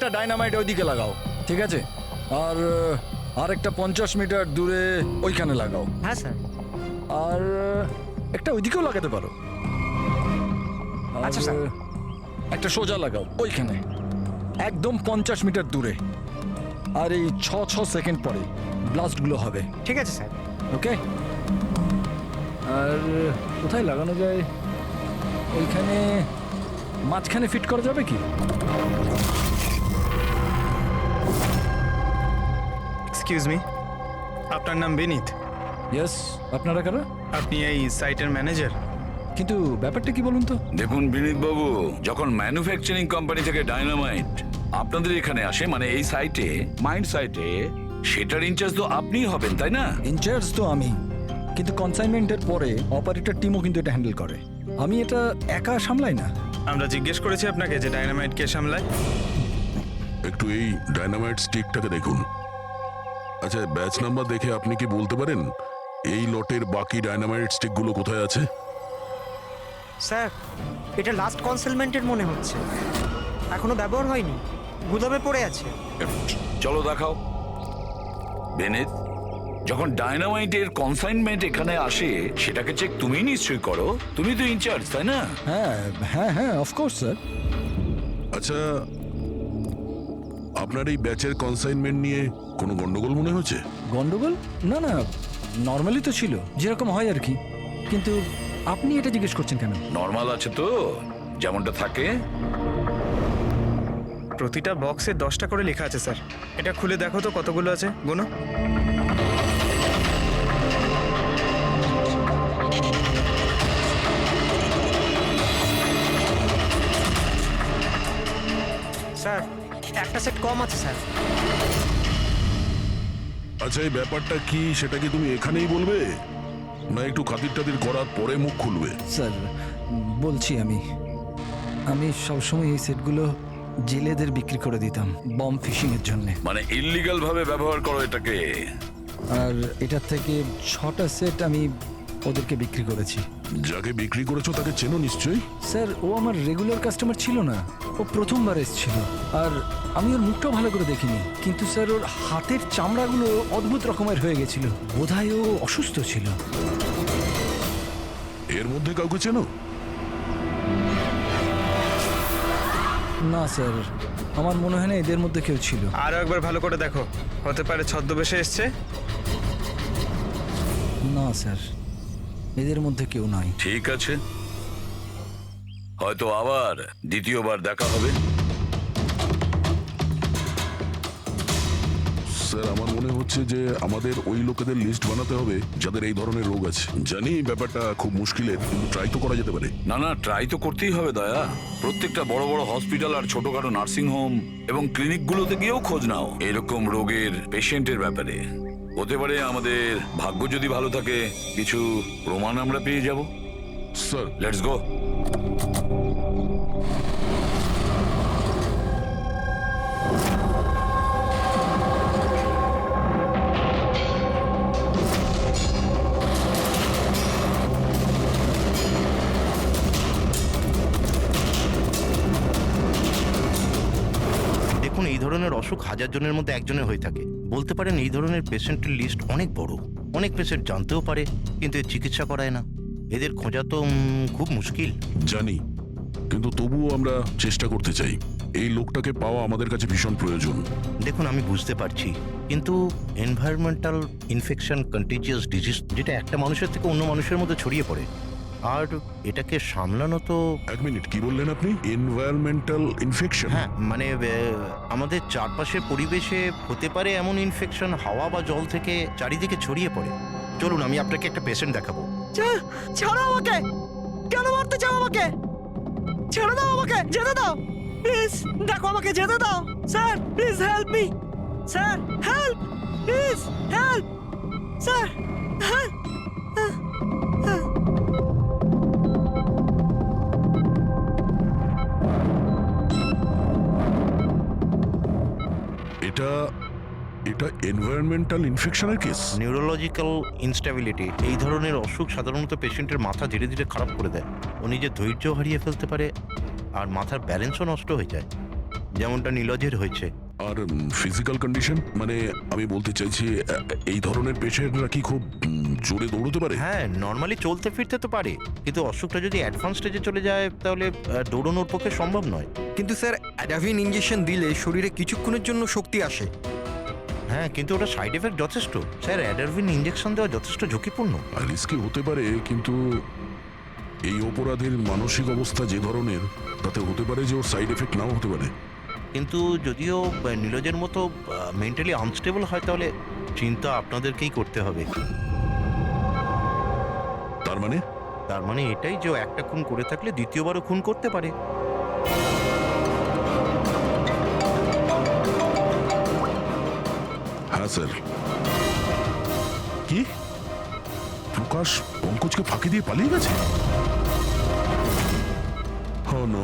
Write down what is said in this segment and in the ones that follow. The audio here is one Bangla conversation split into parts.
একটা ডাইনামাইট ওইদিকে লাগাও, ঠিক আছে? আর আরেকটা 50 মিটার দূরে ওইখানে লাগাও। হ্যাঁ স্যার। আর একটা ওইদিকেও লাগাতে পারো। আচ্ছা, স্যার। একটা সোজা লাগাও ওইখানে, একদম 50 মিটার দূরে। আর এই 6 সেকেন্ড পরে ব্লাস্টগুলো হবে। ঠিক আছে স্যার। ওকে। আর কোথায় লাগানো যায়? ওইখানে মাঝখানে ফিট করা যাবে কি? এক্সকিউজ মি, আপনার নাম বিনীত? ইয়েস। আপনারা কারা? আপনি এই সাইটের ম্যানেজার? কিন্তু ব্যাপারটা কি বলুন তো? দেখুন বিনীত বাবু, যখন ম্যানুফ্যাকচারিং কোম্পানি থেকে ডাইনামাইট আপনাদের এখানে আসে, মানে এই সাইটে, মাইন্ড সাইটে, সেটার ইনচার্জ তো আপনিই হবেন, তাই না? ইনচার্জ তো আমি, কিন্তু কনসাইনমেন্টের পরে অপারেটর টিমও কিন্তু এটা হ্যান্ডেল করে। আমি এটা একা সামলাই না। আমরা জিজ্ঞেস করেছি আপনাকে যে ডাইনামাইট কে সামলায়। একটু এই ডায়নামাইট স্টিকটাকে দেখুন। আচ্ছা, ব্যাচ নাম্বার দেখে আপনি কি বলতে পারেন এই লটের বাকি ডায়নামাইট স্টিকগুলো কোথায় আছে? স্যার, এটা লাস্ট কনসেলমেন্টের মনে হচ্ছে, এখনো ব্যবহার হয়নি, গুদামে পড়ে আছে। চলো দেখাও। বিনীত, যখন ডাইনামাইটের কনসাইনমেন্ট এখানে আসে সেটাকে চেক তুমি নিশ্চয়ই করো, তুমি তো ইনচার্জ, তাই না? হ্যাঁ হ্যাঁ হ্যাঁ, অফকোর্স স্যার। আচ্ছা, আপনার এই ব্যাচের কনসাইনমেন্ট নিয়ে কোনো গন্ডগোল মনে হচ্ছে? গন্ডগোল? না না, নর্মালি তো ছিল, যেরকম হয় আর কি। কিন্তু আপনি এটা জিজ্ঞেস করছেন কেন? নর্মাল আছে তো, যেমনটা থাকে। প্রতিটা বক্সে 10টা করে লেখা আছে স্যার। এটা খুলে দেখো তো কতগুলো আছে, গুনো। স্যার, একটা সেট কম আছে স্যার। আচ্ছা, এই ব্যাপারটা কি সেটা কি তুমি এখানেই বলবে, না একটু খাতির টাতির করার পরে মুখ খুলবে? স্যার বলছি, আমি সবসময় এই সেটগুলো জেলেদের বিক্রি করে দিতাম বম ফিশিং এর জন্য। মানে ইল্লিগাল ভাবে ব্যবহার করো এটাকে। আর এটার থেকে 6টা সেট আমি ওদেরকে বিক্রি করেছি। যাকে বিক্রি করেছো তাকে চেনো নিশ্চয়ই? স্যার, ও আমার রেগুলার কাস্টমার ছিল না, ও প্রথমবার এসেছিল। আর আমি ওর মুখটাও ভালো করে দেখিনি, কিন্তু স্যার ওর হাতের চামড়াগুলো অদ্ভুত রকমের হয়ে গেছিল, বোধহয় ও অসুস্থ ছিল। এর মধ্যে কাউকে চেনো? না স্যার, আমার মনে হয় না এদের মধ্যে কেউ ছিল। আরো একবার ভালো করে দেখো, হতে পারে ছদ্মবেশে এসছে। না স্যার, এদের মধ্যে কেউ নাই। ঠিক আছে, হয়তো আবার দ্বিতীয়বার দেখা হবে। স্যার, আমার মনে হচ্ছে যে আমাদের ওই লোকেদের লিস্ট বানাতে হবে যাদের এই ধরনের রোগ আছে। জানি ব্যাপারটা খুব মুশকিলের, কিন্তু ট্রাই তো করা যেতে পারে। না না, ট্রাই তো করতেই হবে দয়া। প্রত্যেকটা বড় বড় হসপিটাল আর ছোটখাটো নার্সিং হোম এবং ক্লিনিকগুলোতে গিয়েও খোঁজ নাও এরকম রোগের পেশেন্টের ব্যাপারে। হতে পারে আমাদের ভাগ্য যদি ভালো থাকে কিছু প্রমাণ আমরা পেয়ে যাব। Sir, let's go. দেখুন, এই ধরনের অসুখ 1000 জনের মধ্যে একজনের হয়ে থাকে। বলতে পারেন এই ধরনের পেশেন্টের লিস্ট অনেক বড়। অনেক পেশেন্ট জানতেও পারে কিন্তু এর চিকিৎসা করায় না। এদের খোঁজা তো খুব মুশকিল। জানি, কিন্তু তবুও আমরা চেষ্টা করতে চাই। এই লোকটাকে পাওয়া আমাদের কাছে ভীষণ প্রয়োজন। দেখুন, আমি বুঝতে পারছি, কিন্তু এনভায়রনমেন্টাল ইনফেকশন কন্টিজিয়াস ডিজিজ, যেটা একটা মানুষের থেকে অন্য মানুষের মধ্যে ছড়িয়ে পড়ে, আর এটাকে সামলানো তো। এক মিনিট, কি বললেন আপনি? Environmental infection? হ্যাঁ, মানে আমাদের চারপাশের পরিবেশে হতে পারে এমন ইনফেকশন হাওয়া বা জল থেকে চারিদিকে ছড়িয়ে পড়ে। চলুন, আমি আপনাকে একটা পেশেন্ট দেখাবো। ছাড়ো আমাকে! কেন মারতে চাও আমাকে? ছেড়ে দাও আমাকে, যেতে দাও প্লিজ। দেখো, আমাকে যেতে দাও sir, please help me sir, help, please help sir, help. এটা এটা এনভায়রনমেন্টাল ইনফেকশনের কেস। নিউরোলজিক্যাল ইনস্টেবিলিটি, এই ধরনের অসুখ সাধারণত পেশেন্টের মাথা ধীরে ধীরে খারাপ করে দেয়। ও নিজের ধৈর্য হারিয়ে ফেলতে পারে আর মাথার ব্যালেন্সও নষ্ট হয়ে যায়। যেমনটা নীলজের হয়েছে। আর ফিজিক্যাল কন্ডিশন, মানে আমি বলতে চাইছি এই ধরনের পেশেন্টরা কি খুব জোরে দৌড়তে পারে? হ্যাঁ, নর্মালি চলতে ফিরতে তো পারে, কিন্তু অসুখটা যদি অ্যাডভান্স স্টেজে চলে যায় তাহলে দৌড়ানোর পক্ষে সম্ভব নয়। কিন্তু স্যার অ্যাডাভিন ইঞ্জেকশন দিলে শরীরে কিছুক্ষণের জন্য শক্তি আসে। হ্যাঁ, কিন্তু ওটা সাইড এফেক্ট যথেষ্ট। স্যার, অ্যাডারভিন ইঞ্জেকশন দেওয়া যথেষ্ট ঝুঁকিপূর্ণ। রিস্কি হতে পারে, কিন্তু এই অপরাধীর মানসিক অবস্থা যে ধরনের, তাতে হতে পারে যে ওর সাইড এফেক্ট নাও হতে পারে। কিন্তু যদিও নীলজের মতো মেন্টালি আনস্টেবল হয়, তাহলে চিন্তা আপনাদেরকেই করতে হবে। তার মানে এটাই যে ও একটা খুন করে থাকলে দ্বিতীয়বারও খুন করতে পারে। হ্যাঁ স্যার। কি প্রকাশ পঙ্কজকে ফাঁকি দিয়ে পালিয়ে গেছে? নো,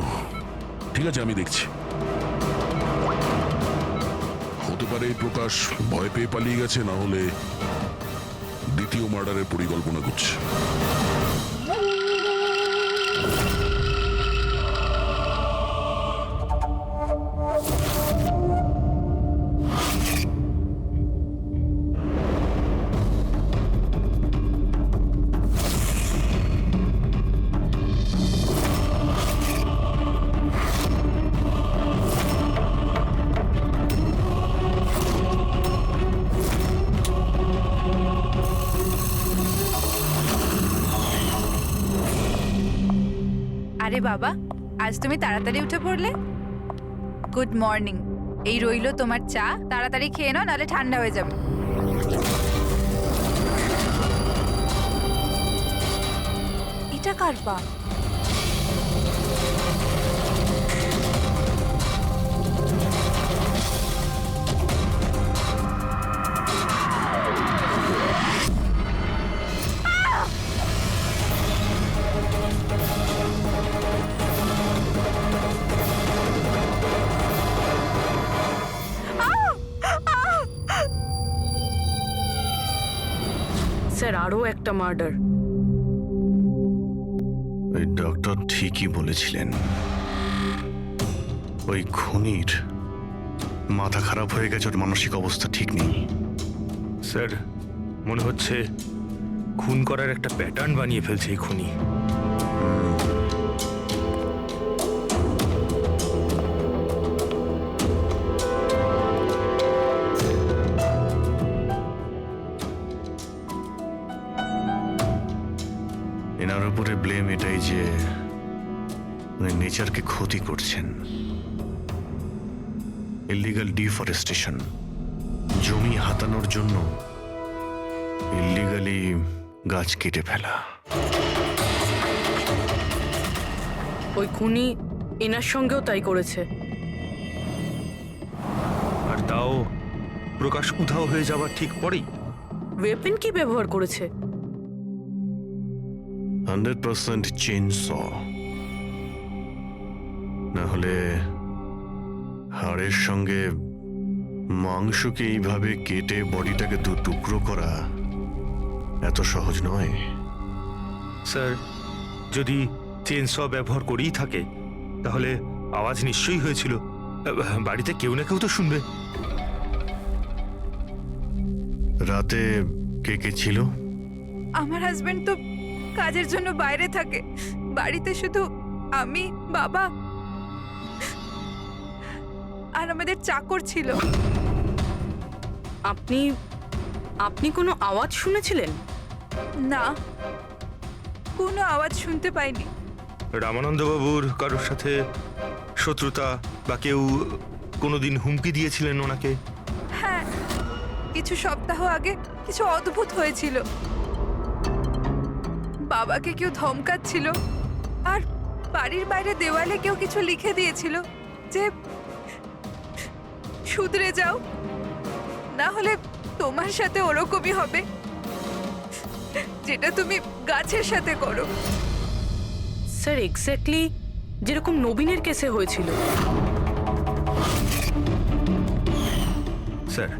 ঠিক আছে, আমি দেখছি। হতে পারে প্রকাশ ভয় পেয়ে পালিয়ে গেছে, না হলে দ্বিতীয় মার্ডারের পরিকল্পনা করছে। আরে বাবা, আজ তুমি তাড়াতাড়ি উঠে পড়লে। Good morning. এই রইলো তোমার চা, তাড়াতাড়ি খেয়ে নাও, নাহলে ঠান্ডা হয়ে যাবে। এটা কার পা? স্যার, আরও একটা মার্ডার। ওই ডক্টর ঠিকই বলেছিলেন, ওই খুনির মাথা খারাপ হয়ে গেছে, ওর মানসিক অবস্থা ঠিক নেই। স্যার, মনে হচ্ছে খুন করার একটা প্যাটার্ন বানিয়ে ফেলছে এই খুনি। এনার উপরে ব্লেম এটাই যে উনি নেচারকে ক্ষতি করছেন। ইল্লিগাল ডিফরেস্টেশন, জমি হাতানোর জন্য ইল্লিগালি গাছ কেটে ফেলা। ওই খুনি এনার সঙ্গেও তাই করেছে। আর তাও প্রকাশ উধাও হয়ে যাওয়ার ঠিক পরেই। ওয়েপেন কি ব্যবহার করেছে? 100% চেইনস, না হলে হাড়ের সঙ্গে মাংসকে এইভাবে কেটে বডিটাকে দু টুকরো করা এত সহজ নয়। স্যার, যদি চেনস ব্যবহার করেই থাকে তাহলে আওয়াজ নিশ্চয়ই হয়েছিল। বাড়িতে কেউ না কেউ তো শুনবে। রাতে কে কে ছিল? আমার হাজবেন্ড তো কাজের জন্য বাইরে থাকে, বাড়িতে শুধু আমি, বাবা আর আমাদের চাকর ছিল। আপনি কোনো আওয়াজ শুনেছিলেন? না, কোনো আওয়াজ শুনতে পাইনি। রামানন্দ বাবুর কারোর সাথে শত্রুতা বা কেউ কোনোদিন হুমকি দিয়েছিলেন ওনাকে? হ্যাঁ, কিছু সপ্তাহ আগে কিছু অদ্ভুত হয়েছিল। বাবাকে কেউ ধমকাচ্ছিল, আর বাড়ির বাইরে দেওয়ালে কেউ কিছু লিখে দিয়েছিল যে শুধরে যাও, না হলে তোমার সাথে ওরকমই হবে যেটা তুমি গাছের সাথে করো। স্যার, এক্স্যাক্টলি যেরকম নবীনের কেসে হয়েছিল। স্যার,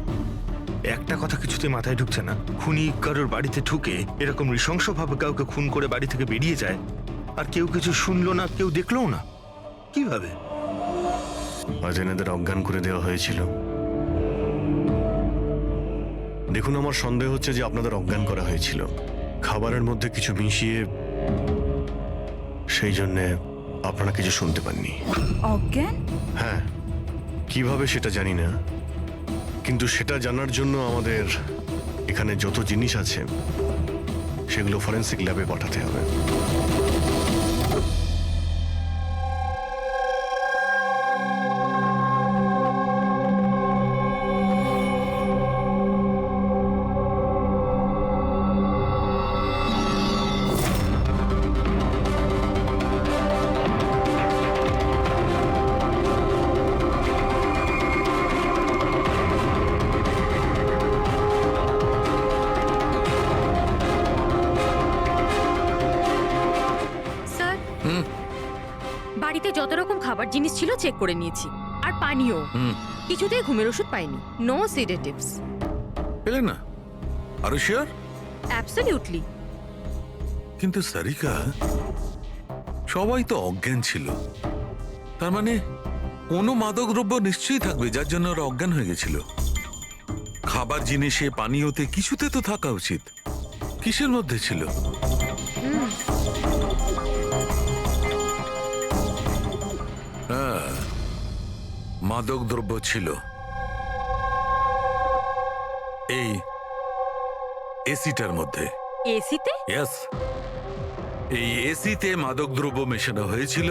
একটা কথা কিছুতে মাথায় ঢুকছে না। খুনি কারোর বাড়িতে ঢুকে এরকম নৃশংসভাবে কাউকে খুন করে বাড়ি থেকে বেরিয়ে যায়, আর কেউ কিছু শুনলো না, কেউ দেখলো না। কিভাবে? হয়তো এনাদের অজ্ঞান করে দেওয়া হয়েছিল। দেখুন, আমার সন্দেহ হচ্ছে যে আপনাদের অজ্ঞান করা হয়েছিল খাবারের মধ্যে কিছু মিশিয়ে, সেই জন্যে আপনারা কিছু শুনতে পাননি। অজ্ঞান? হ্যাঁ, কিভাবে সেটা জানি না, কিন্তু সেটা জানার জন্য আমাদের এখানে যত জিনিস আছে সেগুলো ফরেন্সিক ল্যাবে পাঠাতে হবে। স্যার, বাড়িতে যত রকম খাবার জিনিস ছিল চেক করে নিয়েছি, আর পানীয় কিছুতেই ঘুমের ওষুধ পাইনি। No sedatives. পেলে না? আরো শিওর? অ্যাবসলিউটলি। কিন্তু সারিকা, সবাই তো অজ্ঞান ছিল, তার মানে কোনো মাদক দ্রব্য নিশ্চয়ই থাকবে যার জন্য ওরা অজ্ঞান হয়ে গেছিল। খাবার জিনিসে, পানীয়তে, কিছুতে তো থাকা উচিত। কিসের মধ্যে ছিল? হ্যাঁ, মাদক দ্রব্য ছিল। এই এসিটার মধ্যে। এসিতে? ইয়েস, এই এসিতে মাদকদ্রব্য মেশানো হয়েছিল,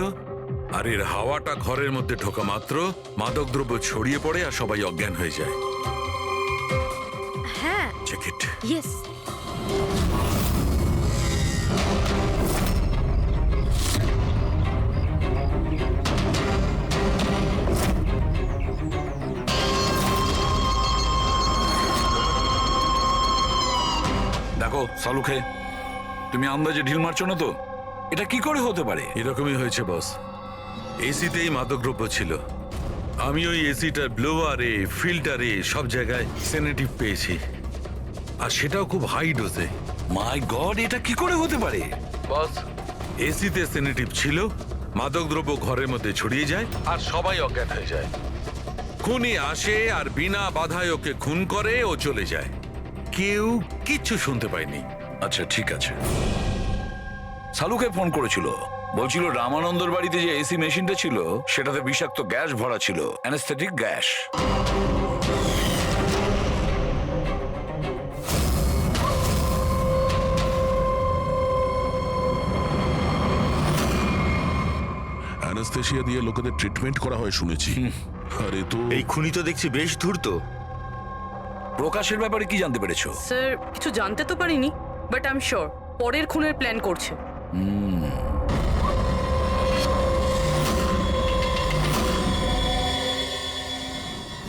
আর এর হাওয়াটা ঘরের মধ্যে ঢোকা মাত্র মাদকদ্রব্য ছড়িয়ে পড়ে আর সবাই অজ্ঞান হয়ে যায়। হ্যাঁ। Check it. ইয়েস। দেখো সালুখে, তুমি আন্দাজে ঢিল মারছো না তো? এটা কি করে হতে পারে? এরকমই হয়েছে বস। এসিতেই মাদকদ্রব্য ছিল। আমি ওই এসিটার ব্লোয়ারে, ফিল্টারে, সব জায়গায় সেনেটিভ পেয়েছি, আর সেটাও খুব হাই ডোজে। মাই গড, এটা কি করে হতে পারে? বস, এসিতে সেনেটিভ ছিল, মাদকদ্রব্য ঘরের মধ্যে ছড়িয়ে যায় আর সবাই অজ্ঞান হয়ে যায়। খুনি আসে আর বিনা বাধায় ওকে খুন করে, ও চলে যায়। কেউ কিচ্ছু শুনতে পায়নি। আচ্ছা ঠিক আছে। সালুকে ফোন করেছিল, বলছিল রামানন্দর বাড়িতে যে এসি মেশিনটা ছিল সেটাতে বিষাক্ত গ্যাস ভরা ছিল, অ্যানেস্থেটিক গ্যাস। অ্যানাস্থেশিয়া দিয়ে লোকেদের ট্রিটমেন্ট করা হয় শুনেছি। আরে তো এই খুনি তো দেখছি বেশ ধূর্ত। প্রকাশের ব্যাপারে কি জানতে পেরেছো? স্যার, কিছু জানতে তো পারিনি, বাট আই এম শিওর পরের খুনের প্ল্যান করছে।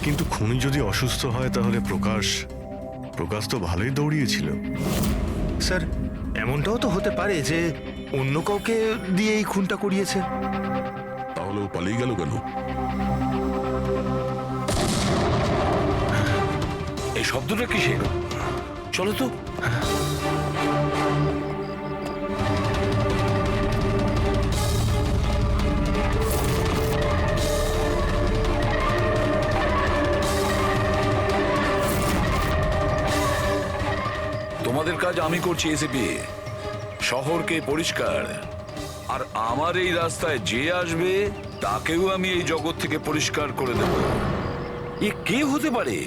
কিন্তু খুনি যদি অসুস্থ হয় তাহলে প্রকাশ তো ভালোই দৌড়িয়েছিল। স্যার, এমনটাও তো হতে পারে যে অন্য কাউকে দিয়ে এই খুনটা করিয়েছে। তাহলে ও পালিয়ে গেল কেন? এই শব্দটা কিসের? চলো তো। তোমাদের কাজ আমি করছি এসিপি, শহরকে পরিষ্কার, আর আমার এই রাস্তায় যে আসবে তাকেও আমি এই জগৎ থেকে পরিষ্কার করে দেব। এ কে হতে পারে?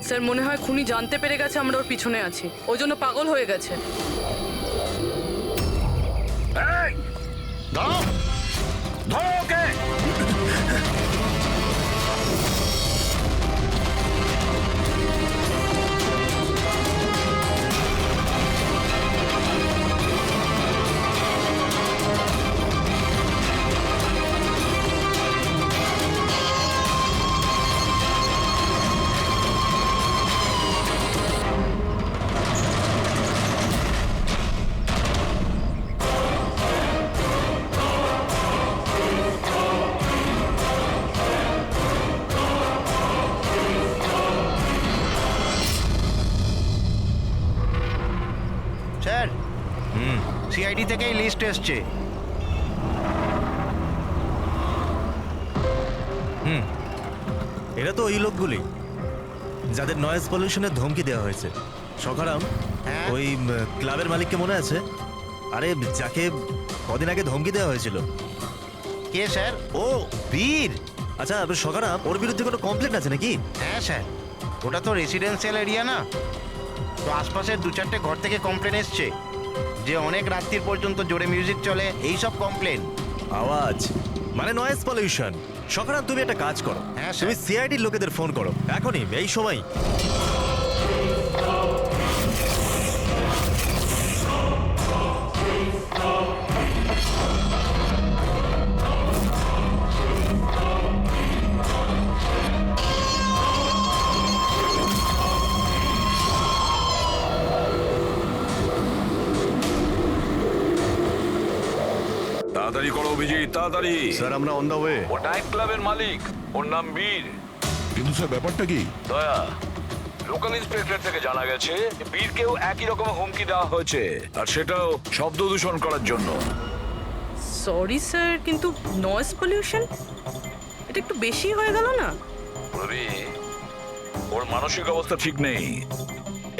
স্যার, মনে হয় খুনি জানতে পেরে গেছে আমরা ওর পিছনে আছি, ওই জন্য পাগল হয়ে গেছে। এই, দাঁড়াও, ধরো ওকে। স্যার, সিআইডি থেকেই লিস্ট এসছে। এরা তো ওই লোকগুলি যাদের নয়েজ পলিউশনের ধমকি দেওয়া হয়েছে। সকারাম, ওই ক্লাবের মালিককে মনে আছে? আরে যাকে কদিন আগে ধমকি দেওয়া হয়েছিল। কে স্যার? ও বীর। আচ্ছা সকারাম, ওর বিরুদ্ধে কোনো কমপ্লেন আছে নাকি? হ্যাঁ স্যার, ওটা তো রেসিডেন্সিয়াল এরিয়া না, তো আশপাশের 2-4টে ঘর থেকে কমপ্লেন এসছে যে অনেক রাত্রির পর্যন্ত জোরে মিউজিক চলে, এই সব কমপ্লেন। আওয়াজ মানে নয়েজ পলিউশন। সকারাম, তুমি একটা কাজ করো, হ্যাঁ তুমি সিআইডির লোকেদের ফোন করো এখনই, এই সময়। তাড়াতাড়ি করো অভিজিৎ, তাড়াতাড়ি। স্যার আমরা অন দ্য ওয়ে। ও নাইট ক্লাবের মালিক, ওর নাম বীর। কিন্তু স্যার ব্যাপারটা কি? দয়া, লোকাল ইন্সপেক্টর থেকে জানা গেছে বীরকেও একই রকম হুমকি দেওয়া হয়েছে, আর সেটাও শব্দ দূষণ করার জন্য। সরি স্যার, কিন্তু নয়েজ পলিউশন এটা একটু বেশি হয়ে গেল না? রবি, ওর মানসিক অবস্থা ঠিক নেই,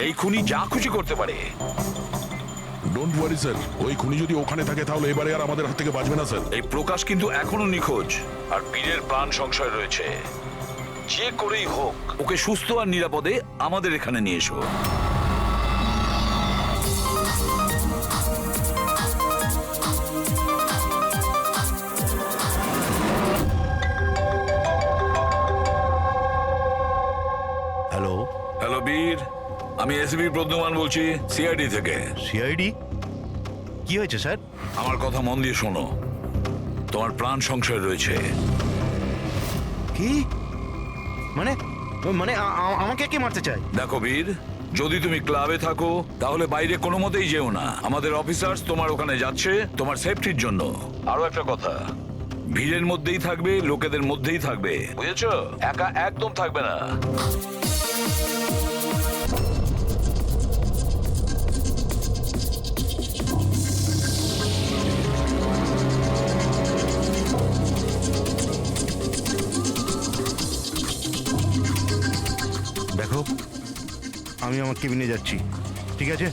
এই খুনি যা খুশি করতে পারে। ডোন্ট ওয়ারি স্যার, ওই খুনি যদি ওখানে থাকে তাহলে এবারে আর আমাদের হাত থেকে বাঁচবে না স্যার। এই প্রকাশ কিন্তু এখনো নিখোঁজ, আর বীরের প্রাণ সংশয় রয়েছে। যে করেই হোক ওকে সুস্থ আর নিরাপদে আমাদের এখানে নিয়ে এসো। হ্যালো। হ্যালো বীর, আমি এসবি প্রদ্যুমান বলছি, সিআইডি থেকে। সিআইডি? কি হয়েছে স্যার? আমার কথা মন দিয়ে শোনো, তোমার প্রাণ সংশয় রয়েছে। কি মানে? মানে আমাকে কি মারতে চায়? দেখো বীর, যদি তুমি ক্লাবে থাকো তাহলে বাইরে কোনো মতেই যেও না। আমাদের অফিসার্স তোমার ওখানে যাচ্ছে তোমার সেফটির জন্য। আরো একটা কথা, ভিড়ের মধ্যেই থাকবে, লোকেদের মধ্যেই থাকবে, বুঝেছো? একা একদম থাকবে না। দেখো, আমি আমার কেবিনে যাচ্ছি, ঠিক আছে?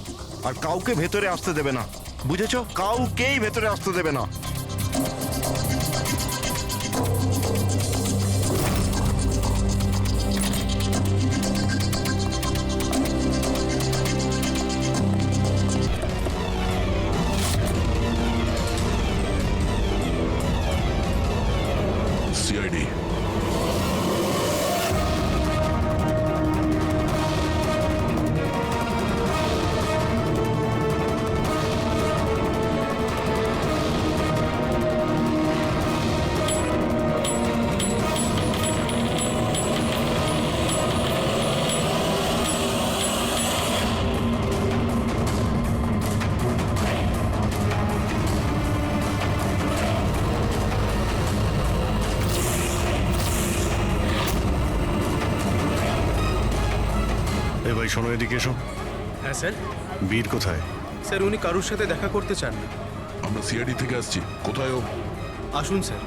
আর কাউকে ভেতরে আসতে দেবে না, বুঝেছো? কাউকেই ভেতরে আসতে দেবে না। সিআইডি। এ ভাই শোনো, এদিকে এসো। হ্যাঁ স্যার। বীর কোথায়? স্যার উনি কারুর সাথে দেখা করতে চান না। আমরা সিআইডি থেকে আসছি। কোথায় ও? আসুন স্যার।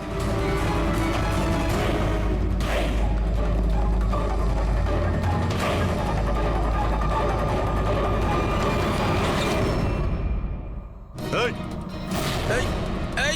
এই এই এই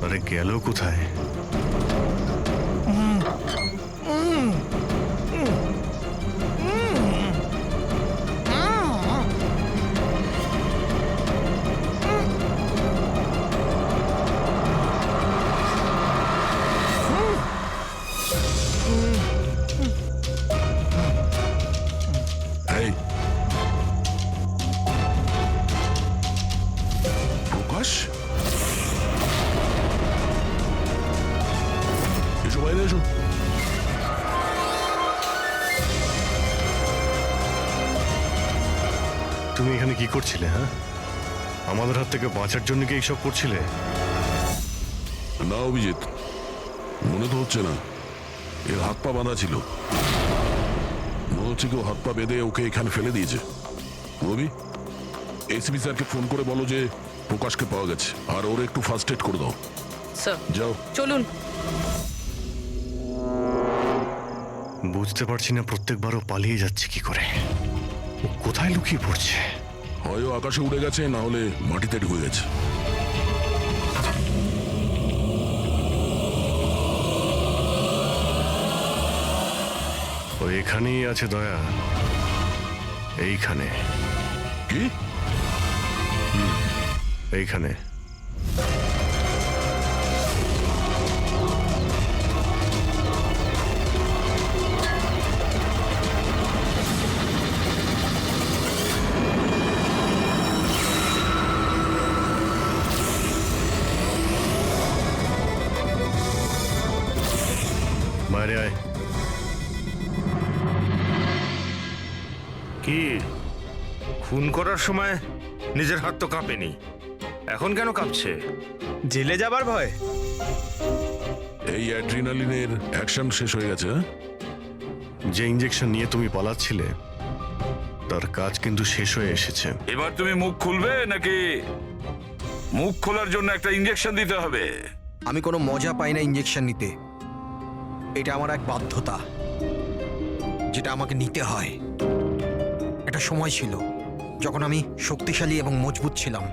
আরে গেল কোথায়? তুমি এখানে কি করছিলে? হ্যাঁ, আমাদের হাত থেকে বাঁচার জন্য কি এইসব করছিলে? না অভিজিৎ, মনে তো হচ্ছে না। এর হাত পা বাঁধা ছিল, মনে হচ্ছে কেউ হাত পা বেঁধে ওকে এখানে ফেলে দিয়েছে। রবি, এসপি স্যারকে ফোন করে বলো যে প্রকাশকে পাওয়া গেছে, আর ওর একটু ফার্স্ট এড করে দাও। স্যার যাও। চলুন। বুঝতে পারছি না প্রত্যেকবারও পালিয়ে যাচ্ছে কি করে। ও কোথায় লুকিয়ে পড়ছে? হয় ও আকাশে উড়ে গেছে, না হলে মাটিতে ঢুকে গেছে। ও এখানেই আছে দয়া, এইখানে। কি? এইখানে। বাইরে আয়। কি খুন করার সময় নিজের হাত তো কাঁপেনি, এখন কেন কাঁপছে? জেলে যাবার ভয়? এই অ্যাড্রিনালিনের অ্যাকশন শেষ হয়ে গেছে। হ্যাঁ? যে ইঞ্জেকশন নিয়ে তুমি পালাচ্ছিলে তার কাজ কিন্তু শেষ হয়ে এসেছে। এবার তুমি মুখ খুলবে নাকি মুখ খোলার জন্য একটা ইঞ্জেকশন দিতে হবে? আমি কোনো মজা পাই না ইঞ্জেকশন নিতে। এটা আমার এক বাধ্যতা, যেটা আমাকে নিতে হয়। একটা সময় ছিল যখন আমি শক্তিশালী এবং মজবুত ছিলাম,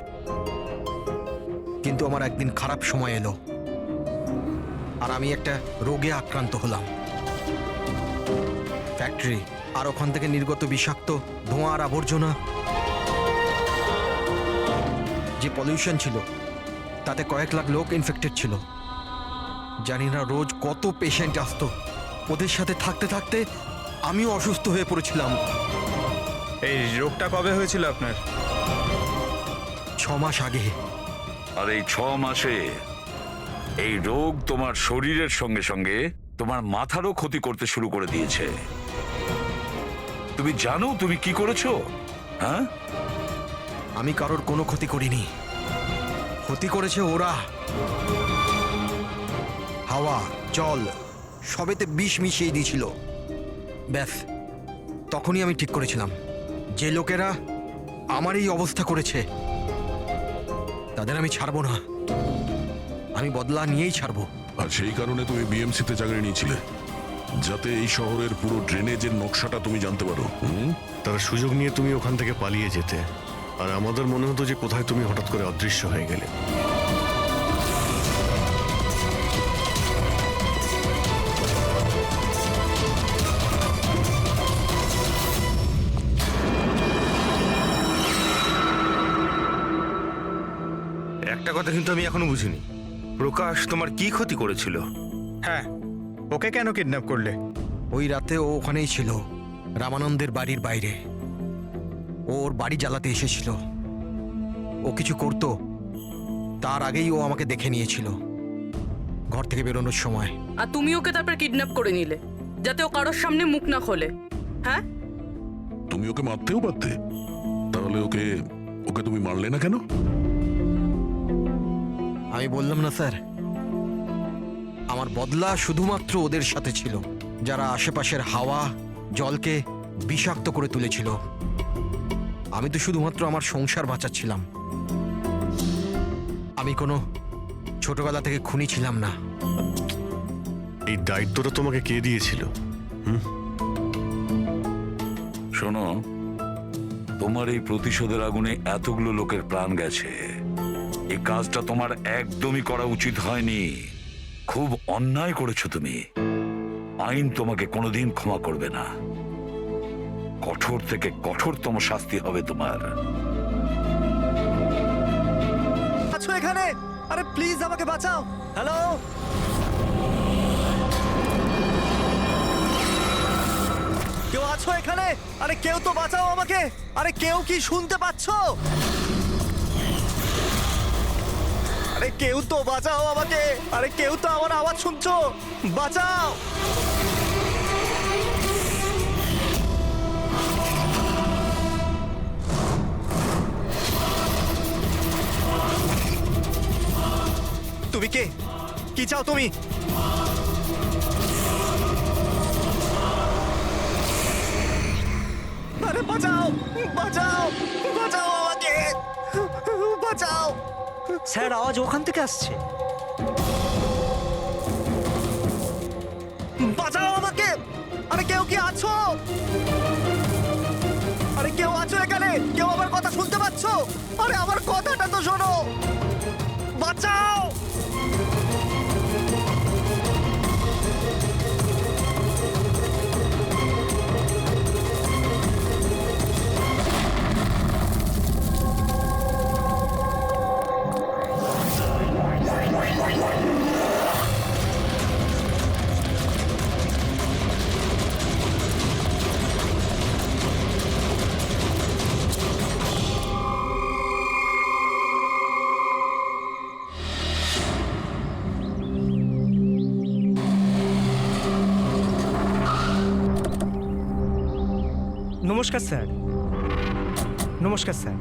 কিন্তু আমার একদিন খারাপ সময় এলো আর আমি একটা রোগে আক্রান্ত হলাম। ফ্যাক্টরি আর ওখান থেকে নির্গত বিষাক্ত ধোঁয়া আর আবর্জনা, যে পলিউশন ছিল তাতে কয়েক লাখ লোক ইনফেক্টেড ছিল। জানি না রোজ কত পেশেন্ট আসতো। ওদের সাথে থাকতে থাকতে আমিও অসুস্থ হয়ে পড়েছিলাম। এই রোগটা কবে হয়েছিল আপনার? 6 মাস আগে। আর এই 6 মাসে এই রোগ তোমার শরীরের সঙ্গে সঙ্গে তোমার মাথারও ক্ষতি করতে শুরু করে দিয়েছে। তুমি জানো তুমি কি করেছো? হ্যাঁ, আমি কারোর কোনো ক্ষতি করিনি, ক্ষতি করেছে ওরা। হাওয়া, জল সবেতে বিষ মিশিয়ে দিয়েছিল। ব্যাস, তখনই আমি ঠিক করেছিলাম যে লোকেরা আমার এই অবস্থা করেছে তাদের আমি ছাড়বো না। আমি বদলা নিয়েই ছাড়বো। আর সেই কারণে তুমি বিএমসিতে চাকরি নিয়েছিলে, যাতে এই শহরের পুরো ড্রেনেজের নকশাটা তুমি জানতে পারো। তার সুযোগ নিয়ে তুমি ওখান থেকে পালিয়ে যেতে, আর আমাদের মনে হতো যে কোথায় তুমি হঠাৎ করে অদৃশ্য হয়ে গেলে। একটা কথা কিন্তু আমি এখনো বুঝিনি, প্রকাশ তোমার কি ক্ষতি করেছিল? হ্যাঁ, ওকে কেন কিডন্যাপ করলে? ওই রাতে ও ওখানেই ছিল, রামানন্দের বাড়ির বাইরে। ওর বাড়ি জ্বালাতে এসেছিল। ও কিছু করতো তার আগেই ও আমাকে দেখে নিয়েছিল ঘর থেকে বেরোনোর সময়। আর তুমি ওকে তারপর কিডন্যাপ করে নিলে যাতে ও কারোর সামনে মুখ না খোলে। হ্যাঁ, তুমি ওকে মারতেও পারতে, তাহলে ওকে ওকে তুমি মারলে না কেন? আমি বললাম না স্যার, আমার বদলা শুধুমাত্র ওদের সাথে ছিল, যারা আশেপাশের হাওয়া জলকে বিষাক্ত করে তুলেছিল। আমি তো শুধুমাত্র আমার সংসার বাঁচাচ্ছিলাম। আমি কোনো ছোটবেলা থেকে খুনি ছিলাম না। এই দায়িত্বটা তোমাকে কে দিয়েছিল? শোনো, তোমার এই প্রতিশোধের আগুনে এতগুলো লোকের প্রাণ গেছে। এই কাজটা তোমার একদমই করা উচিত হয়নি। খুব অন্যায় করেছো তুমি। আইন তোমাকে কোনোদিন ক্ষমা করবে না। কঠোর থেকে কঠোরতম শাস্তি হবে তোমার। আছো এখানে? আরে প্লিজ আমাকে বাঁচাও। হ্যালো, কেউ আছো এখানে? আরে কেউ তো বাঁচাও আমাকে। আরে কেউ কি শুনতে পাচ্ছো? আরে কেউ তো বাঁচাও আমাকে। আরে কেউ তো আমার আওয়াজ শুনছো? বাঁচাও। কে? কি চাও তুমি? আরে বাঁচাও, বাঁচাও, বাঁচাও আমাকে, বাঁচাও। স্যার আওয়াজ ওখান থেকে আসছে। বাঁচাও আমাকে। আরে কেউ কি আছো? আরে কেউ আছো এখানে? কেউ আমার কথা শুনতে পাচ্ছ? আরে আমার কথাটা তো শোনো, বাঁচাও। নমস্কার স্যার। নমস্কার স্যার।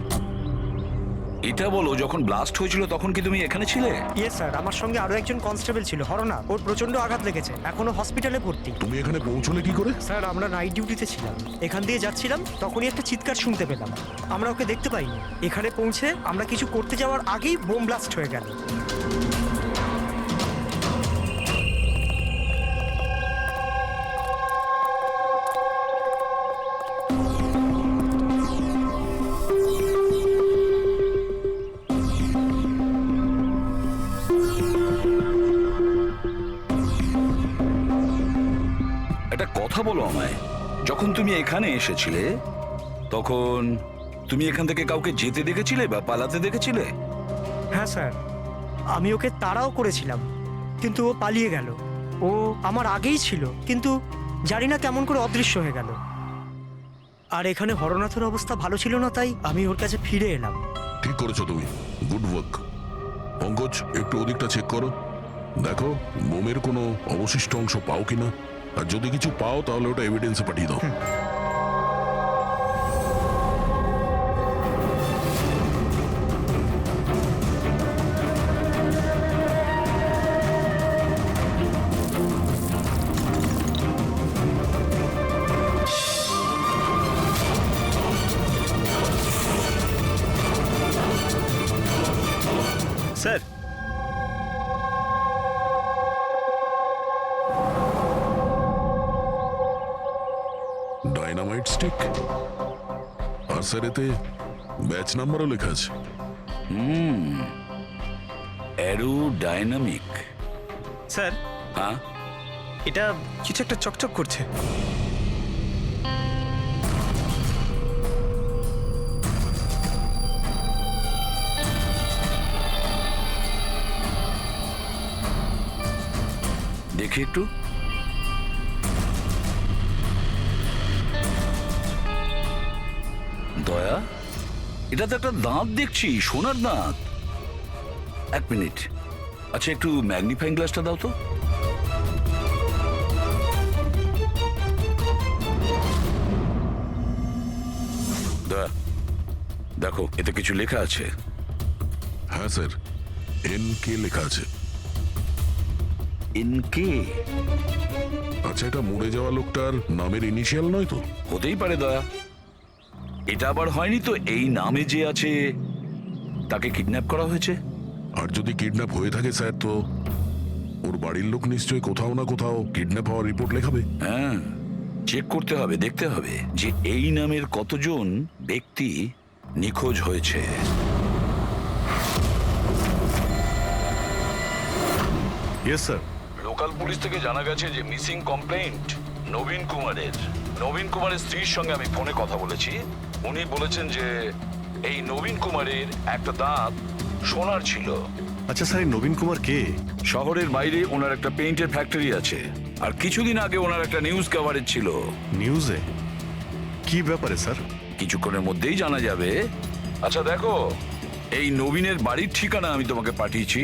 এটা বলো, যখন ব্লাস্ট হয়েছিল তখন কি তুমি এখানে ছিলে? ইয়ে স্যার, আমার সঙ্গে আরো একজন কনস্টেবল ছিল, হরনা। ওর প্রচন্ড আঘাত লেগেছে, এখনো হসপিটালে ভর্তি। তুমি এখানে পৌঁছলে কি করে? স্যার আমরা নাইট ডিউটিতে ছিলাম, এখান দিয়ে যাচ্ছিলাম, তখনই একটা চিৎকার শুনতে পেলাম। আমরা ওকে দেখতে পাইনি। এখানে পৌঁছে আমরা কিছু করতে যাওয়ার আগেই বোম ব্লাস্ট হয়ে গেল। একটা কথা বলো আমায়, যখন তুমি এখানে এসেছিলে তখন তুমি এখান থেকে কাউকে যেতে দেখেছিলে বা পালাতে দেখেছিলে? হ্যাঁ স্যার, আমি ওকে তাড়াও করেছিলাম, কিন্তু ও পালিয়ে গেল। ও আমার আগেই ছিল, কিন্তু জানি না কেমন করে অদৃশ্য হয়ে গেল। আর এখানে হরনাথের অবস্থা ভালো ছিল না, তাই আমি ওর কাছে ফিরে এলাম। ঠিক করেছো তুমি, গুড ওয়ার্ক। পঙ্কজ, একটু ওদিকটা চেক করো, দেখো বোমের কোনো অবশিষ্ট অংশ পাও কিনা, আর যদি কিছু পাও তাহলে ওটা এভিডেন্সে পাঠিয়ে দাও। স্যার, ডাইনামাইট স্টিক, আর স্যার এতে ব্যাচ নাম্বারও লেখা আছে। Arrow dynamic. স্যার হ্যাঁ, এটা কিছু একটা চকচক করছে। দেখি একটু। দয়া, এটা তো একটা দাঁত দেখছি, সোনার দাঁত। এক মিনিট, আচ্ছা একটু ম্যাগনিফাইং গ্লাসটা দাও তো। দয়া, দেখো এতে কিছু লেখা আছে। হ্যাঁ স্যার, NK লেখা আছে। এনকে? আচ্ছা, এটা মরে যাওয়া লোকটার নামের ইনিশিয়াল নয় তো? হতেই পারে দয়া। এটা আবার হয়নি তো এই নামে যে আছে তাকে কিডন্যাপ করা হয়েছে? আর যদি কিডন্যাপ হয়ে থাকে স্যার, তো ওর বাড়ির লোক নিশ্চয়ই কোথাও না কোথাও কিডন্যাপ হওয়ার রিপোর্ট লেখাবে। হ্যাঁ, চেক করতে হবে, দেখতে হবে যে এই নামের কতজন ব্যক্তি নিখোঁজ হয়েছে। Yes sir. লোকাল পুলিশ থেকে জানা গেছে যে মিসিং কমপ্লেইন্ট নবীন কুমারের। নবীন কুমারের স্ত্রীর সঙ্গে আমি ফোনে কথা বলেছি। উনি বলেছেন যে এই নবীন কুমারের একটা দাঁত সোনার ছিল। আচ্ছা স্যার, এই নবীন কুমার কে? শহরের বাইরে ওনার একটা পেইন্টের ফ্যাক্টরি আছে, আর কিছুদিন আগে ওনার একটা নিউজ কভারেজ ছিল। নিউজে? কি ব্যাপারে স্যার? কিছুক্ষণের মধ্যেই জানা যাবে। আচ্ছা দেখো, এই নবীনের বাড়ির ঠিকানা আমি তোমাকে পাঠিয়েছি,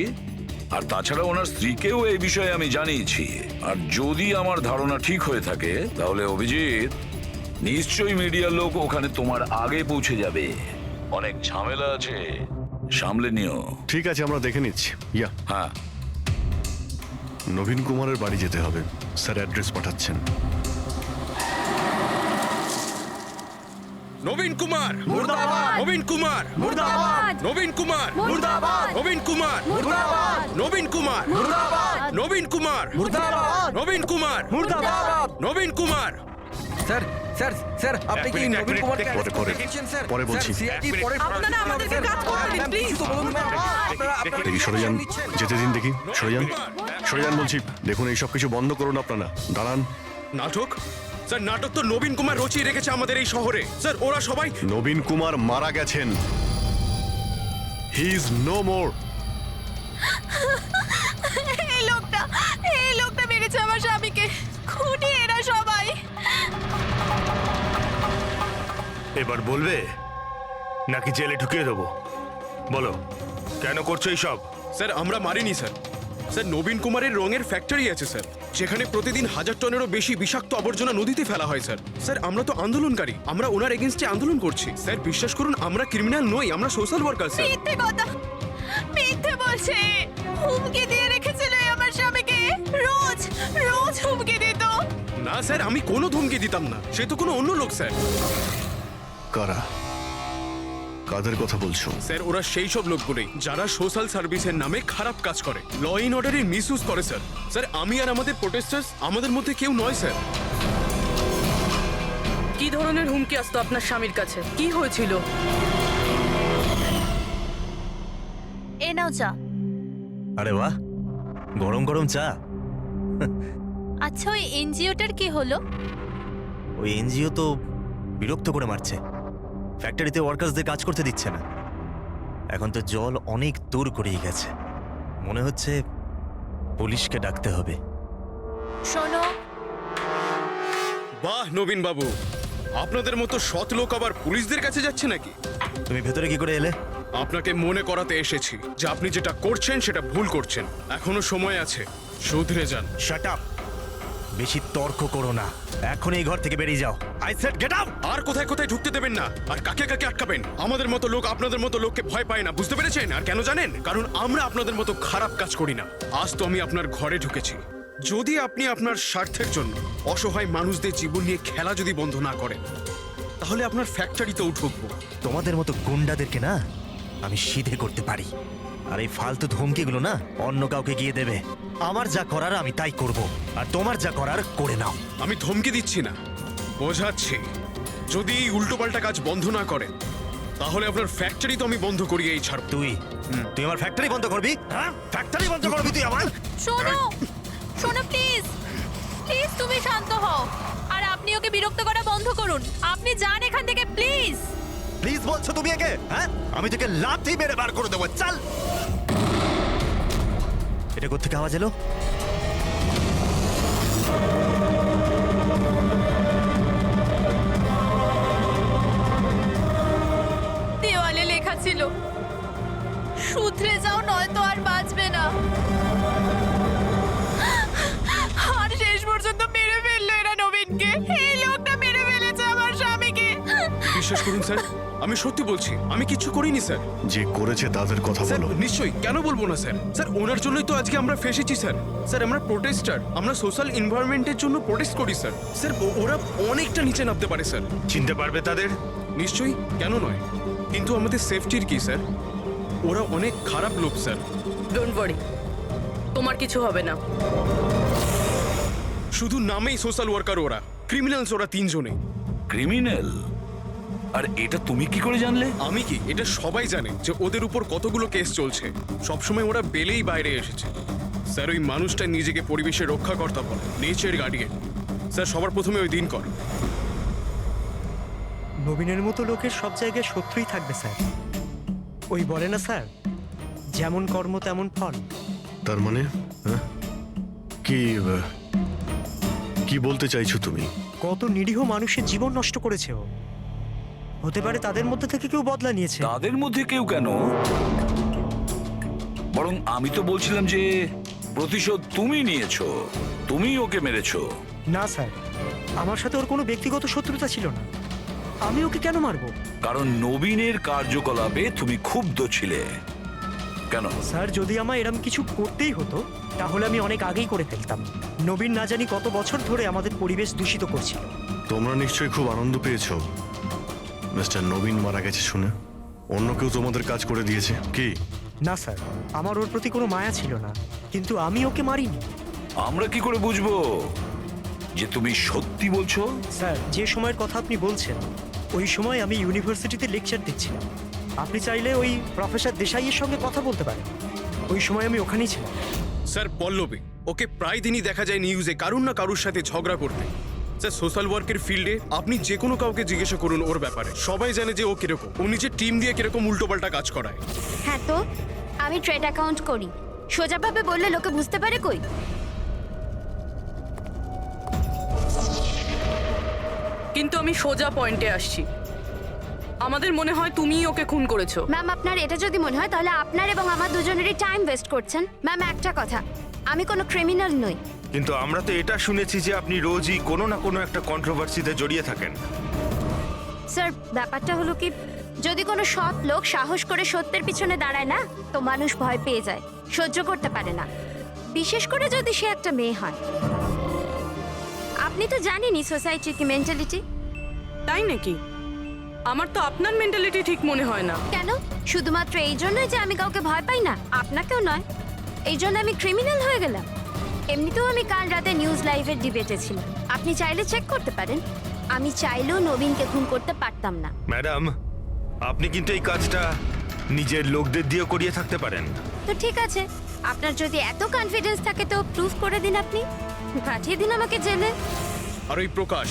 আর তাছাড়া ওনার স্ত্রীকেও এই বিষয়ে আমি জানিয়েছি। আর যদি আমার ধারণা ঠিক হয়ে থাকে তাহলে অভিজিৎ, নিশ্চয়ই মিডিয়ার লোক ওখানে তোমার আগে পৌঁছে যাবে। অনেক ঝামেলা আছে, সামলে নিও। ঠিক আছে, আমরা দেখে নিচ্ছি। ইয়া। হ্যাঁ, নবীন কুমারের বাড়ি যেতে হবে। স্যার অ্যাড্রেস পাঠাচ্ছেন। নবীন কুমার মুর্দাবাদ! নবীন কুমার মুর্দাবাদ! নবীন কুমার মুর্দাবাদ! নবীন কুমার মুর্দাবাদ! নবীন কুমার মুর্দাবাদ! নবীন কুমার মুর্দাবাদ! নবীন কুমার মুর্দাবাদ! নবীন কুমার স্যার স্যার স্যার আপনি কি মিনিট, নবীন কুমারকে পরে, পরে। স্যার পরে বলছি। স্যার, CID পরে আপনারা আমাদেরকে কাজ করতে দিন, please। কিছু তো বলুন, ম্যাম। আপনারা দেখি সরে যান, নিচ্ছেন। যেতে দিন দেখি, সরে যান, সরে যান বলছি। দেখুন এই সব কিছু বন্ধ করুন আপনারা, দাঁড়ান। নাটক স্যার নাটক তো নবীন কুমার রচিয়ে রেখেছে আমাদের এই শহরে স্যার ওরা সবাই নবীন কুমার মারা গেছেন। He is no more. এই লোকটা মেরেছে আমার স্বামীকে। খুনি এরা সবাই। এবার বলবে নাকি জেলে ঢুকিয়ে দেবো? বলো, কেন করছো এইসব? স্যার আমরা মারিনি স্যার। স্যার নবীন কুমারের রঙের ফ্যাক্টরি আছে স্যার, যেখানে প্রতিদিন 1000 টনেরও বেশি বিষাক্ত আবর্জনা নদীতে ফেলা হয় স্যার। স্যার আমরা তো আন্দোলনকারী, আমরা ওনার এগেনস্টে আন্দোলন করছি স্যার। বিশ্বাস করুন আমরা ক্রিমিনাল নই, আমরা সোশ্যাল ওয়ার্কার স্যার। মিথ্যে কথা, মিথ্যে বলছে। হুমকি দিয়ে রেখেছিল আমার স্বামীকে। রোজ রোজ হুমকি দিত। না স্যার আমি কোনো ধমকি দিতাম না, সে তো কোনো অন্য লোক স্যার। কারা? কাদের কথা বলছো? স্যার ওরা সেই সব লোকগুলোই যারা সোশ্যাল সার্ভিসের নামে খারাপ কাজ করে, ল ইন অর্ডারের মিসইউজ করে স্যার। স্যার আমি আর আমাদের প্রোটেস্টার্স আমাদের মধ্যে কেউ নয় স্যার। কি ধরনের হুমকি আসতো আপনার স্বামীর কাছে? কি হয়েছিল? এ নাও চা। আরে বাহ, গরম গরম চা। আচ্ছা ওই এনজিওটার কি হলো? ওই এনজিও তো বিরক্ত করে মারছে, ফ্যাক্টরিতে ওয়ার্কার্সদের কাজ করতে দিচ্ছে না। এখন তো জল অনেক দূর গড়িয়ে গেছে, মনে হচ্ছে পুলিশকে ডাকতে হবে। শোনো, বাহ নবীন বাবু, আপনাদের মতো সৎ লোক আবার পুলিশদের কাছে যাচ্ছে নাকি? তুমি ভেতরে কি করে এলে? আপনাকে মনে করাতে এসেছি যে আপনি যেটা করছেন সেটা ভুল করছেন। এখনো সময় আছে, শুধরে যান। শাট আপ, বেশি তর্ক করো না, এখন এই ঘর থেকে বেরিয়ে যাও। I said get out. আর কোথায় কোথায় ঢুকতে দেবেন না, আর কাকে কাকে আটকাবেন। আমাদের মতো লোক আপনাদের মতো লোককে ভয় পায় না, বুঝতে পেরেছেন? আর কেন জানেন? কারণ আমরা আপনাদের মতো খারাপ কাজ করি না। আজ তো আমি আপনার ঘরে ঢুকেছি। যদি আপনি আপনার স্বার্থের জন্য অসহায় মানুষদের জীবন নিয়ে খেলা যদি বন্ধ না করেন, তাহলে আপনার ফ্যাক্টরিতেও ঢুকবো। তোমাদের মতো গুন্ডাদেরকে না আমি সিধে করতে পারি, আর এই ফালতু ধমকিগুলো না অন্য কাউকে গিয়ে দেবে। আমার যা করার আমি তাই করব, আর তোমার যা করার করে নাও। আমি ধমকি দিচ্ছি না, বোঝাচ্ছি। যদি এই উল্টোপাল্টা কাজ বন্ধ না করেন, তাহলে আপনার ফ্যাক্টরি তো আমি বন্ধ করিয়েই ছাড়ব। তুই আমার ফ্যাক্টরি বন্ধ করবি? হ্যাঁ, ফ্যাক্টরি বন্ধ করবি তুই আমার? শোনো, শোনো প্লিজ, প্লিজ তুমি শান্ত হও। আর আপনি ওকে বিরক্ত করা বন্ধ করুন। আপনি যান এখান থেকে প্লিজ। প্লিজ বলছো তুমি একে? হ্যাঁ, আমি তোকে লাথি মেরে বার করে দেবো। চল। এটা কোত্থেকে আওয়াজ এলো? দেওয়ালে লেখা ছিল, শুধরে যাও নয়তো আর বাঁচবে না। আর শেষ পর্যন্ত মেরে ফেললো এরা নবীনকে। এই লোকটা মেরে ফেলেছে আমার স্বামীকে। বিশ্বাস করুন স্যার, আমি সত্যি বলছি, আমি কিছু করিনি স্যার। যে করেছে তাদের কথা স্যার বলো। নিশ্চয়ই, কেন বলবো না স্যার। স্যার ওনার জন্যই তো আজকে আমরা ফেসেছি স্যার। স্যার আমরা প্রোটেস্টার, আমরা সোশ্যাল এনভায়রনমেন্টের জন্য প্রোটেস্ট করি স্যার। স্যার ওরা অনেকটা নিচে নামতে পারে স্যার। চিনতে পারবে তাদের? নিশ্চয়ই, কেন নয়, কিন্তু আমাদের সেফটির কি স্যার? ওরা অনেক খারাপ লোক স্যার। ডোন্ট ওয়ারি, তোমার কিছু হবে না। শুধু নামেই সোশ্যাল ওয়ার্কার ওরা, ক্রিমিনালস ওরা তিনজনেই। ক্রিমিনাল? আর এটা তুমি কি করে জানলে? আমি কি, এটা সবাই জানে যে ওদের উপর কতগুলো কেস চলছে। সবসময় ওরা বেলেই বাইরে এসেছে স্যার। ওই মানুষটা নিজেকে পরিবেশের রক্ষাকর্তা বলে, নেচার গার্ডিয়ান। স্যার সবার প্রথমে ওই দিন কর। নবীনের মতো লোকের সব জায়গায় শত্রুই থাকবে স্যার। ওই বলে না স্যার, যেমন কর্ম তেমন ফল। তার মানে হ্যাঁ? কি বলতে চাইছো তুমি? কত নিরীহ মানুষের জীবন নষ্ট করেছে ও। হতে পারে তাদের মধ্যে থেকে কেউ বদলা নিয়েছে। তাদের মধ্যে কেউ কেন? বরং আমি তো বলছিলাম যে প্রতিশোধ তুমি নিয়েছো, তুমি ওকে মেরেছো। না স্যার, আমার সাথে ওর কোনো ব্যক্তিগত শত্রুতা ছিল না। আমি ওকে কেন মারবো? কারণ নবীনের কার্যকলাপে তুমি ক্ষুব্ধ ছিলে। কেন? স্যার যদি আমার এরম কিছু করতেই হতো তাহলে আমি অনেক আগেই করে ফেলতাম। নবীন না জানি কত বছর ধরে আমাদের পরিবেশ দূষিত করছিল। তোমরা নিশ্চয়ই খুব আনন্দ পেয়েছো মিস্টার নবীন মারা গেছে শুনে। অন্য কেউ তোমাদের কাজ করে দিয়েছে কি? না স্যার, আমার ওর প্রতি কোনো মায়া ছিল না, কিন্তু আমি ওকে মারিনি। আমরা কি করে বুঝবো যে তুমি সত্যি বলছো? স্যার, যে সময়ের কথা আপনি বলছেন ওই সময় আমি ইউনিভার্সিটিতে লেকচার দিচ্ছিলাম। আপনি চাইলে ওই প্রফেসর দেশাইয়ের সঙ্গে কথা বলতে পারেন, ওই সময় আমি ওখানেই ছিলাম। স্যার পল্লবী, ওকে প্রায় দিনই দেখা যায় নিউজে কারুর না কারুর সাথে ঝগড়া করতে। স্যার সোশ্যাল ওয়ার্কের ফিল্ডে আপনি যে কোনো কাউকে জিজ্ঞাসা করুন ওর ব্যাপারে, সবাই জানে যে ও কিরকম, ও নিজের টিম দিয়ে কিরকম উল্টোপাল্টা কাজ করায়। হ্যাঁ তো আমি ট্রেড অ্যাকাউন্ট করি, সোজাভাবে বললে লোকে বুঝতে পারে কই। কিন্তু আমি সোজা পয়েন্টে আসছি। আমাদের মনে হয় তুমিই ওকে খুন করেছো। ম্যাম আপনার এটা যদি মনে হয় তাহলে আপনার এবং আমার দুজনেরই টাইম ওয়েস্ট করছেন। ম্যাম একটা কথা, আমি কোনো ক্রিমিনাল নই। কিন্তু আমরা তো এটা শুনেছি যে আপনি রোজই কোনো না কোনো একটা কন্ট্রোভার্সিতে জড়িয়ে থাকেন। স্যার ব্যাপারটা হলো কি, যদি কোনো সৎ লোক সাহস করে সত্যের পিছনে দাঁড়ায় না তো মানুষ ভয় পেয়ে যায়, সহ্য করতে পারে না, বিশেষ করে যদি সে একটা মেয়ে হয়। আপনি তো জানেনই সোসাইটির কি মেন্টালিটি। তাই নাকি? আমার তো আপনার মেন্টালিটি ঠিক মনে হয় না। কেন? শুধুমাত্র এই জন্যই যে আমি কাউকে ভয় পাই না? আপনাকেও নয়। এই জন্য আমি ক্রিমিনাল হয়ে গেলাম? এমনিতেও আমি কাল রাতে নিউজ লাইভের ডিবেটে ছিলাম, আপনি চাইলে চেক করতে পারেন। আমি চাইলেও নবীনকে খুন করতে পারতাম না। ম্যাডাম, আপনি কিন্তু এই কাজটা নিজের লোকদের দিয়ে করিয়ে থাকতে পারেন। তো ঠিক আছে, আপনার যদি এত কনফিডেন্স থাকে তো প্রুফ করে দিন, আপনি পাঠিয়ে দিন আমাকে জেলে। আর ওই প্রকাশ,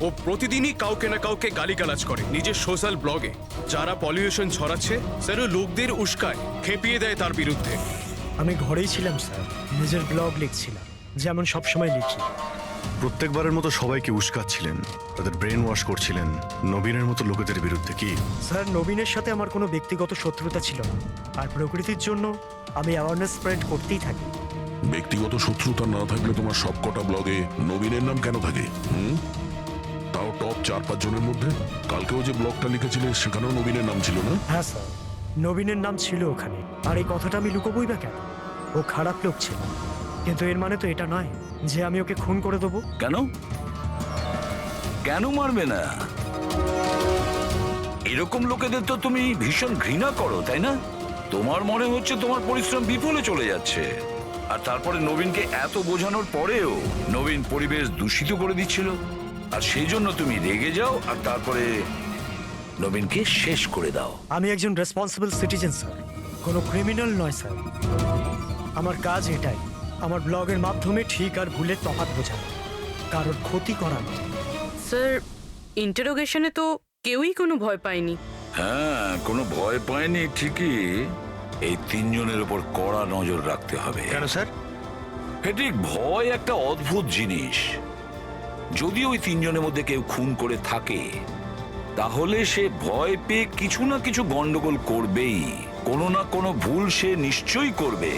ও প্রতিদিনই কাউকে না কাউকে গালিগালাজ করে নিজের সোশ্যাল ব্লগে। যারা পলিউশন ছড়াচ্ছে স্যার ও লোকদের উস্কায়, খেপিয়ে দেয় তার বিরুদ্ধে। আমি ঘরেই ছিলাম স্যার, নিজের ব্লগ লিখছিলাম, যেমন সবসময় লিখি। প্রত্যেকবারের মতো সবাইকে উস্কাচ্ছিলেন, তাদের ব্রেন ওয়াশ করছিলেন নবীনের মতো লোকেদের বিরুদ্ধে কি? স্যার নবীনের সাথে আমার কোনো ব্যক্তিগত শত্রুতা ছিল না, আর প্রকৃতির জন্য আমি অ্যাওয়ারনেস স্প্রেড করতেই থাকি। ব্যক্তিগত শত্রুতা না থাকলে তোমার সবকটা ব্লগে নবীনের নাম কেন থাকে? তাও টপ 4-5 জনের মধ্যে। কালকেও যে ব্লগটা লিখেছিলে সেখানেও নবীনের নাম ছিল না? হ্যাঁ স্যার, নবীনের নাম ছিল ওখানে। আর এই কথাটা আমি লুকোবই বা কেন? ও খারাপ লোক ছিল, কিন্তু এর মানে তো এটা নয় যে আমি ওকে খুন করে দেবো। কেন? কেন মারবে না? এরকম লোকেদের তো তুমি ভীষণ ঘৃণা করো, তাই না? তোমার মনে হচ্ছে তোমার পরিশ্রম বিফলে চলে যাচ্ছে, আর তারপরে নবীনকে এত বোঝানোর পরেও নবীন পরিবেশ দূষিত করে দিচ্ছিল, আর সেই জন্য তুমি রেগে যাও আর তারপরে নবীনকে শেষ করে দাও। আমি একজন রেসপন্সিবল সিটিজেন স্যার, কোনো ক্রিমিনাল নয় স্যার। আমার কাজ এটাই, আমার ব্লগের মাধ্যমে ঠিক আর ভুলের তফাৎ বোঝানো, কারোর ক্ষতি করা নয়। স্যার ইন্টারোগেশনে তো কেউই কোনো ভয় পায়নি। হ্যাঁ, কোনো ভয় পায়নি ঠিকই। এই 3 জনের উপর কড়া নজর রাখতে হবে। কেন স্যার? ঠিক, ভয় একটা অদ্ভুত জিনিস। যদি ওই 3 জনের মধ্যে কেউ খুন করে থাকে তাহলে সে ভয় পেয়ে কিছু না কিছু গন্ডগোল করবেই, কোনো না কোনো ভুল সে নিশ্চয়ই করবে।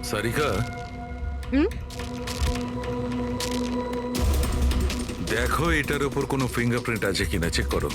সারিকা, দেখো এটার উপর কোনো ফিঙ্গারপ্রিন্ট আছে কিনা, চেক করো।